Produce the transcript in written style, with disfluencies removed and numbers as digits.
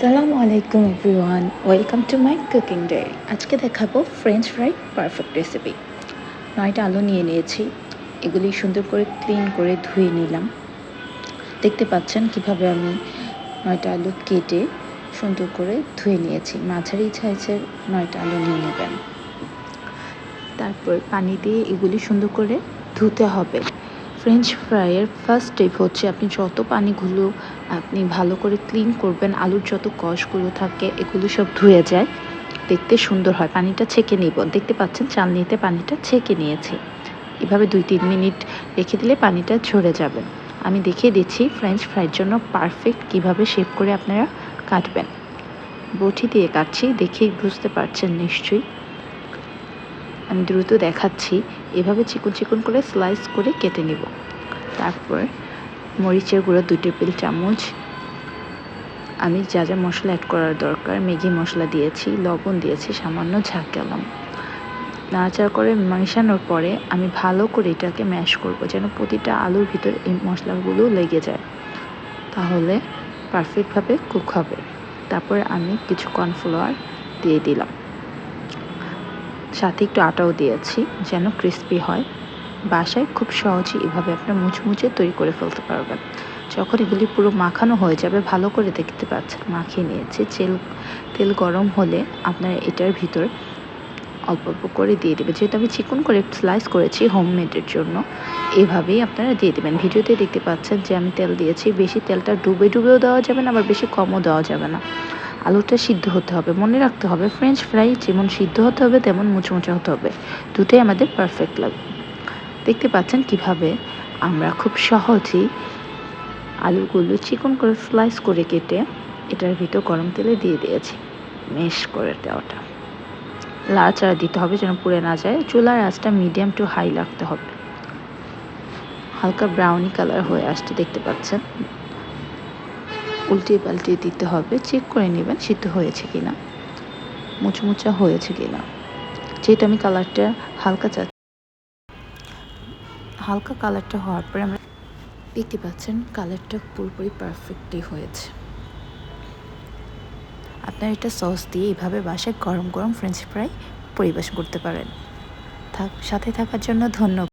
আসসালামু আলাইকুম everyone, welcome to my cooking diary. আজকে দেখাবো ফ্রেঞ্চ ফ্রাই পারফেক্ট রেসিপি। 9টা আলু নিয়ে নিয়েছি, এগুলি সুন্দর করে ক্লিন করে ধুয়ে নিলাম। দেখতে পাচ্ছেন কিভাবে আমি 9টা আলু কেটে সুন্দর করে ধুয়ে নিয়েছি। মাঝারি সাইজের 9টা আলু নিয়ে নেবেন। তারপর পানি দিয়ে এগুলি সুন্দর করে ধুতে হবে। ফ্রেঞ্চ ফ্রাইয়ের ফার্স্ট স্টেপ হচ্ছে আপনি যত পানিগুলো আপনি ভালো করে ক্লিন করবেন, আলুর যত কষগুলো থাকে এগুলো সব ধুয়ে যায়, দেখতে সুন্দর হয়। পানিটা ছেঁকে নিব, দেখতে পাচ্ছেন চালনিতে পানিটা ছেঁকে নিয়েছি। এভাবে 2-3 মিনিট রেখে দিলে পানিটা ঝরে যাবে। আমি দেখিয়ে দিচ্ছি ফ্রেঞ্চ ফ্রাইয়ের জন্য পারফেক্ট কিভাবে শেপ করে আপনারা কাটবেন। বটি দিয়ে কাটছি, দেখেই বুঝতে পারছেন নিশ্চয়ই। আমি দ্রুত দেখাচ্ছি, এভাবে চিকন চিকন করে স্লাইস করে কেটে নিব। তারপর মরিচের গুঁড়ো 2 টেবিল চামচ, আমি যা যা মশলা অ্যাড করার দরকার ম্যাগি মশলা দিয়েছি, লবণ দিয়েছি, সামান্য ঝাঁক গেলাম। নাড়াচাড়া করে মেশানোর পরে আমি ভালো করে এটাকে ম্যাশ করব, যেন প্রতিটা আলুর ভিতর এই মশলাগুলো লেগে যায়, তাহলে পারফেক্টভাবে কুক হবে। তারপর আমি কিছু কর্নফ্লাওয়ার দিয়ে দিলাম, সাথে একটু আটাও দিয়েছি যেন ক্রিস্পি হয়। বাসায় খুব সহজেই এভাবে আপনার মুচমুচে তৈরি করে ফেলতে পারবেন। যখন এগুলি পুরো মাখানো হয়ে যাবে, ভালো করে দেখতে পাচ্ছেন মাখিয়ে নিয়েছি। তেল গরম হলে আপনার এটার ভিতর অল্প অল্প করে দিয়ে দেবে। যেহেতু আমি চিকন করে স্লাইস করেছি হোমমেডের জন্য, এভাবেই আপনারা দিয়ে দেবেন। ভিডিওতে দেখতে পাচ্ছেন যে আমি তেল দিয়েছি। বেশি তেলটা ডুবেও দেওয়া যাবে না, আবার বেশি কমও দেওয়া যাবে না। আলুটা সিদ্ধ হতে হবে, মনে রাখতে হবে ফ্রেঞ্চ ফ্রাই যেমন সিদ্ধ হতে হবে তেমন মুচমুচে হতে হবে, দুটোই আমাদের পারফেক্ট লাগবে। দেখতে পাচ্ছেন কিভাবে আমরা খুব সহজেই আলুগুলো চিকন করে স্লাইস করে কেটে এটার ভিতর গরম তেলে দিয়ে দিয়েছি। ম্যাশ করে দেওয়াটা লাড়াচাড়া দিতে হবে যেন পুড়ে না যায়। চুলার আঁচটা মিডিয়াম টু হাই রাখতে হবে। হালকা ব্রাউনি কালার হয়ে আসছে, দেখতে পাচ্ছেন। উল্টিয়ে পাল্টিয়ে দিতে হবে, চেক করে নেবেন সিদ্ধ হয়েছে কিনা, মুচমুচা হয়েছে কিনা। যেহেতু আমি কালারটা হালকা কালারটা হওয়ার পরে আমরা দেখতে পাচ্ছেন কালারটা পুরোপুরি পারফেক্টলি হয়েছে। আপনার এটা সস দিয়ে এভাবে বাসায় গরম গরম ফ্রেঞ্চ ফ্রাই পরিবেশন করতে পারেন। সাথে থাকার জন্য ধন্যবাদ।